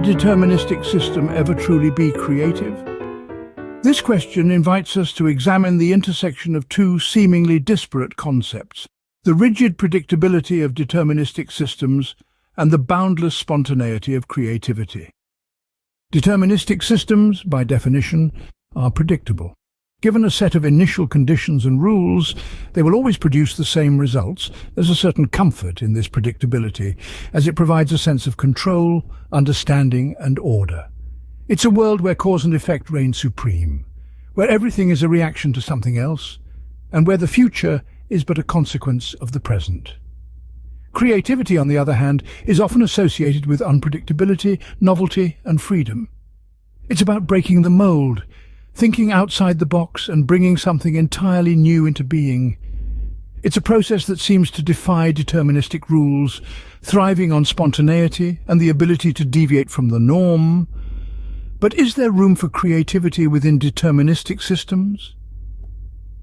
deterministic system ever truly be creative? This question invites us to examine the intersection of two seemingly disparate concepts: the rigid predictability of deterministic systems and the boundless spontaneity of creativity. Deterministic systems, by definition, are predictable. Given a set of initial conditions and rules, they will always produce the same results. There's a certain comfort in this predictability, as it provides a sense of control, understanding, and order. It's a world where cause and effect reign supreme, where everything is a reaction to something else, and where the future is but a consequence of the present. Creativity, on the other hand, is often associated with unpredictability, novelty, and freedom. It's about breaking the mold, thinking outside the box and bringing something entirely new into being. It's a process that seems to defy deterministic rules, thriving on spontaneity and the ability to deviate from the norm. But is there room for creativity within deterministic systems?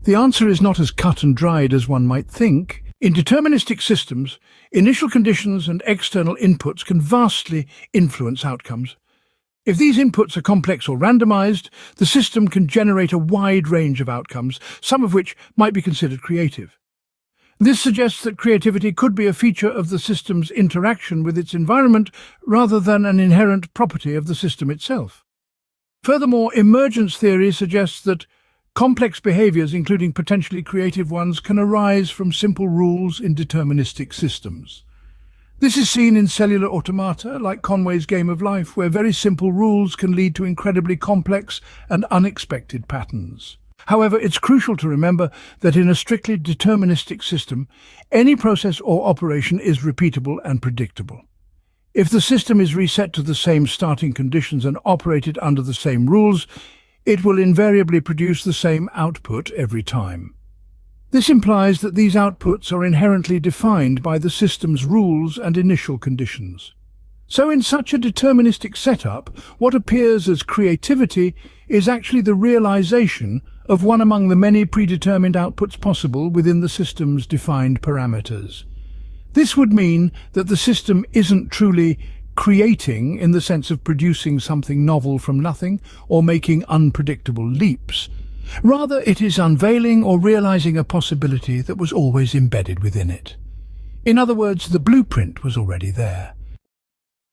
The answer is not as cut and dried as one might think. In deterministic systems, initial conditions and external inputs can vastly influence outcomes. If these inputs are complex or randomized, the system can generate a wide range of outcomes, some of which might be considered creative. This suggests that creativity could be a feature of the system's interaction with its environment rather than an inherent property of the system itself. Furthermore, emergence theory suggests that complex behaviors, including potentially creative ones, can arise from simple rules in deterministic systems. This is seen in cellular automata, like Conway's Game of Life, where very simple rules can lead to incredibly complex and unexpected patterns. However, it's crucial to remember that in a strictly deterministic system, any process or operation is repeatable and predictable. If the system is reset to the same starting conditions and operated under the same rules, it will invariably produce the same output every time. This implies that these outputs are inherently defined by the system's rules and initial conditions. So in such a deterministic setup, what appears as creativity is actually the realization of one among the many predetermined outputs possible within the system's defined parameters. This would mean that the system isn't truly creating in the sense of producing something novel from nothing or making unpredictable leaps. Rather, it is unveiling or realizing a possibility that was always embedded within it. In other words, the blueprint was already there.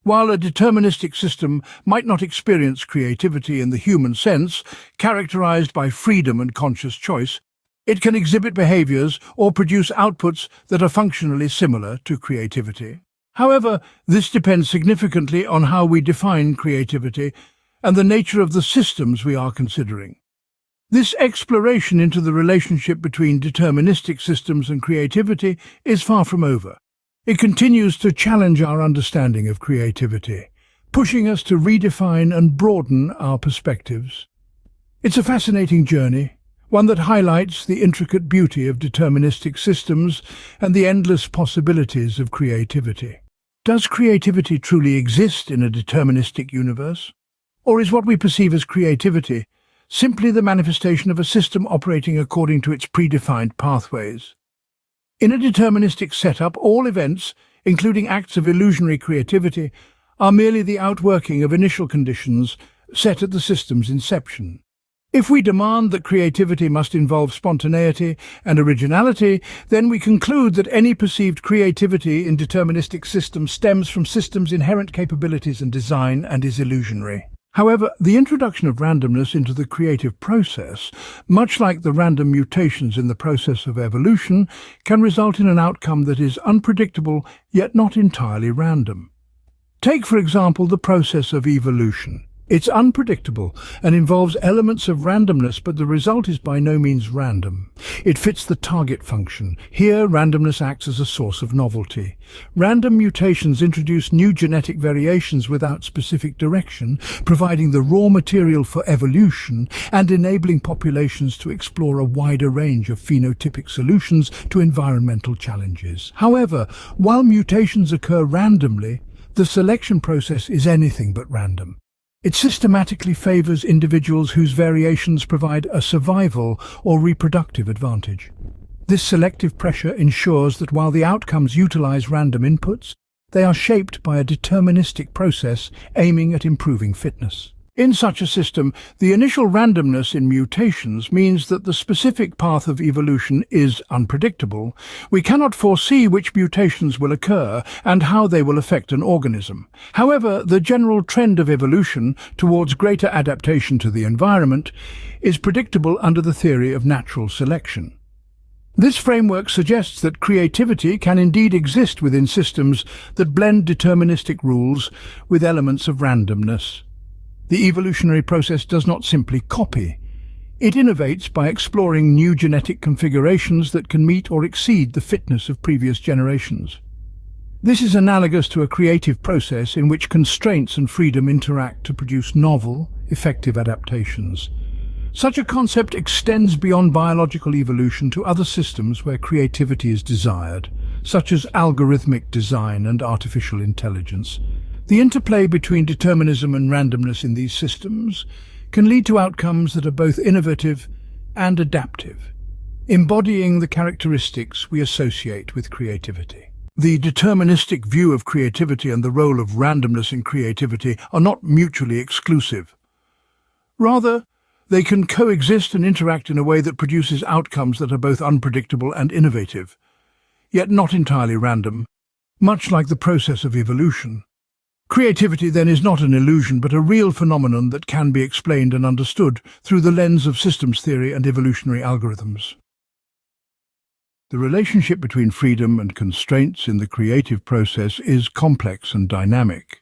While a deterministic system might not experience creativity in the human sense, characterized by freedom and conscious choice, it can exhibit behaviors or produce outputs that are functionally similar to creativity. However, this depends significantly on how we define creativity and the nature of the systems we are considering. This exploration into the relationship between deterministic systems and creativity is far from over. It continues to challenge our understanding of creativity, pushing us to redefine and broaden our perspectives. It's a fascinating journey, one that highlights the intricate beauty of deterministic systems and the endless possibilities of creativity. Does creativity truly exist in a deterministic universe? Or is what we perceive as creativity simply the manifestation of a system operating according to its predefined pathways? In a deterministic setup, all events, including acts of illusionary creativity, are merely the outworking of initial conditions set at the system's inception. If we demand that creativity must involve spontaneity and originality, then we conclude that any perceived creativity in deterministic systems stems from systems' inherent capabilities and design and is illusionary. However, the introduction of randomness into the creative process, much like the random mutations in the process of evolution, can result in an outcome that is unpredictable yet not entirely random. Take, for example, the process of evolution. It's unpredictable and involves elements of randomness, but the result is by no means random. It fits the target function. Here, randomness acts as a source of novelty. Random mutations introduce new genetic variations without specific direction, providing the raw material for evolution and enabling populations to explore a wider range of phenotypic solutions to environmental challenges. However, while mutations occur randomly, the selection process is anything but random. It systematically favors individuals whose variations provide a survival or reproductive advantage. This selective pressure ensures that while the outcomes utilize random inputs, They are shaped by a deterministic process aiming at improving fitness. In such a system, the initial randomness in mutations means that the specific path of evolution is unpredictable. We cannot foresee which mutations will occur and how they will affect an organism. However, the general trend of evolution towards greater adaptation to the environment is predictable under the theory of natural selection. This framework suggests that creativity can indeed exist within systems that blend deterministic rules with elements of randomness. The evolutionary process does not simply copy. It innovates by exploring new genetic configurations that can meet or exceed the fitness of previous generations. This is analogous to a creative process in which constraints and freedom interact to produce novel, effective adaptations. Such a concept extends beyond biological evolution to other systems where creativity is desired, such as algorithmic design and artificial intelligence. The interplay between determinism and randomness in these systems can lead to outcomes that are both innovative and adaptive, embodying the characteristics we associate with creativity. The deterministic view of creativity and the role of randomness in creativity are not mutually exclusive. Rather, they can coexist and interact in a way that produces outcomes that are both unpredictable and innovative, yet not entirely random, much like the process of evolution. Creativity, then, is not an illusion, but a real phenomenon that can be explained and understood through the lens of systems theory and evolutionary algorithms. The relationship between freedom and constraints in the creative process is complex and dynamic.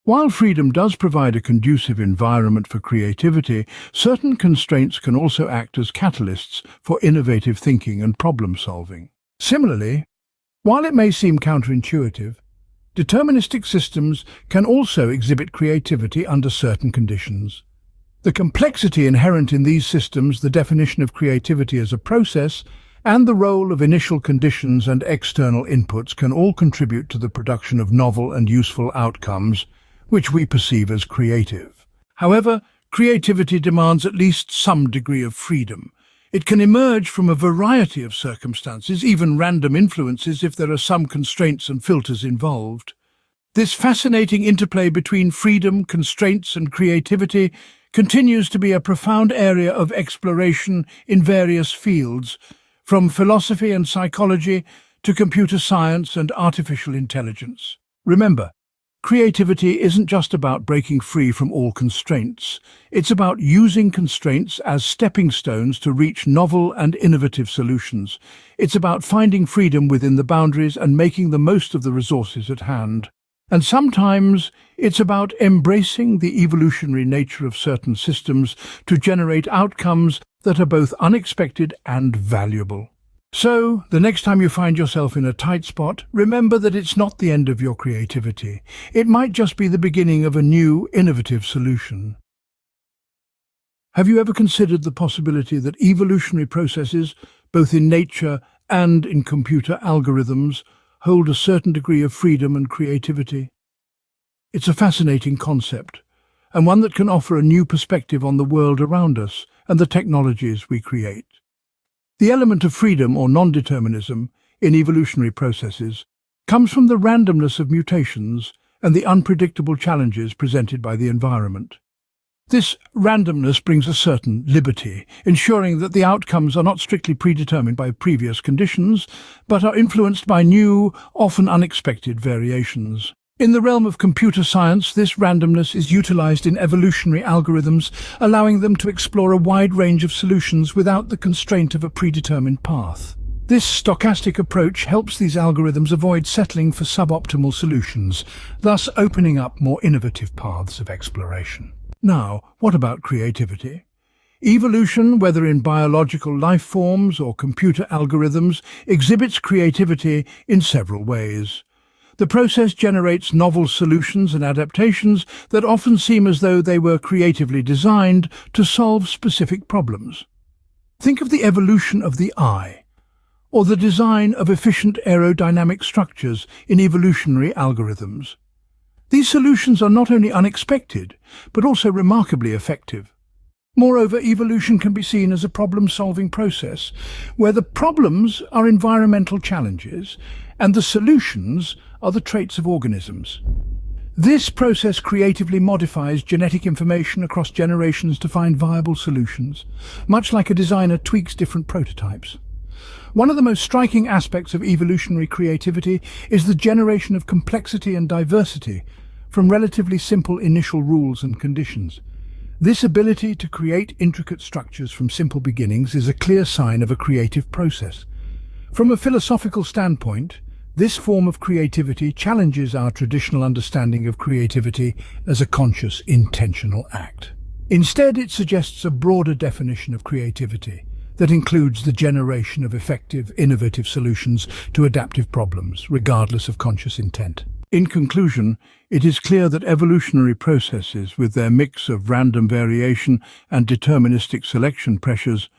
While freedom does provide a conducive environment for creativity, certain constraints can also act as catalysts for innovative thinking and problem-solving. Similarly, while it may seem counterintuitive, deterministic systems can also exhibit creativity under certain conditions. The complexity inherent in these systems, the definition of creativity as a process, and the role of initial conditions and external inputs can all contribute to the production of novel and useful outcomes, which we perceive as creative. However, creativity demands at least some degree of freedom. It can emerge from a variety of circumstances, even random influences if there are some constraints and filters involved. This fascinating interplay between freedom, constraints, and creativity continues to be a profound area of exploration in various fields, from philosophy and psychology to computer science and artificial intelligence. Remember, creativity isn't just about breaking free from all constraints. It's about using constraints as stepping stones to reach novel and innovative solutions. It's about finding freedom within the boundaries and making the most of the resources at hand. And sometimes it's about embracing the evolutionary nature of certain systems to generate outcomes that are both unexpected and valuable. So, the next time you find yourself in a tight spot, remember that it's not the end of your creativity. It might just be the beginning of a new, innovative solution. Have you ever considered the possibility that evolutionary processes, both in nature and in computer algorithms, hold a certain degree of freedom and creativity? It's a fascinating concept, and one that can offer a new perspective on the world around us and the technologies we create. The element of freedom or non-determinism in evolutionary processes comes from the randomness of mutations and the unpredictable challenges presented by the environment. This randomness brings a certain liberty, ensuring that the outcomes are not strictly predetermined by previous conditions, but are influenced by new, often unexpected variations. In the realm of computer science, this randomness is utilized in evolutionary algorithms, allowing them to explore a wide range of solutions without the constraint of a predetermined path. This stochastic approach helps these algorithms avoid settling for suboptimal solutions, thus opening up more innovative paths of exploration. Now, what about creativity? Evolution, whether in biological life forms or computer algorithms, exhibits creativity in several ways. The process generates novel solutions and adaptations that often seem as though they were creatively designed to solve specific problems. Think of the evolution of the eye, or the design of efficient aerodynamic structures in evolutionary algorithms. These solutions are not only unexpected, but also remarkably effective. Moreover, evolution can be seen as a problem-solving process, where the problems are environmental challenges and the solutions are the traits of organisms. This process creatively modifies genetic information across generations to find viable solutions, much like a designer tweaks different prototypes. One of the most striking aspects of evolutionary creativity is the generation of complexity and diversity from relatively simple initial rules and conditions. This ability to create intricate structures from simple beginnings is a clear sign of a creative process. From a philosophical standpoint, this form of creativity challenges our traditional understanding of creativity as a conscious, intentional act. Instead, it suggests a broader definition of creativity that includes the generation of effective, innovative solutions to adaptive problems, regardless of conscious intent. In conclusion, it is clear that evolutionary processes, with their mix of random variation and deterministic selection pressures,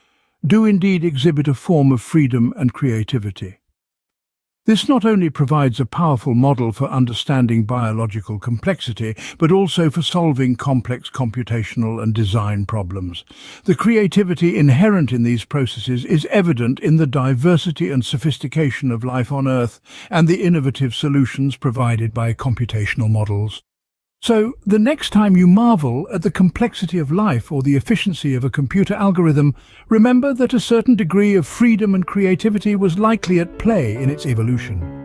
do indeed exhibit a form of freedom and creativity. This not only provides a powerful model for understanding biological complexity, but also for solving complex computational and design problems. The creativity inherent in these processes is evident in the diversity and sophistication of life on Earth and the innovative solutions provided by computational models. So, the next time you marvel at the complexity of life or the efficiency of a computer algorithm, remember that a certain degree of freedom and creativity was likely at play in its evolution.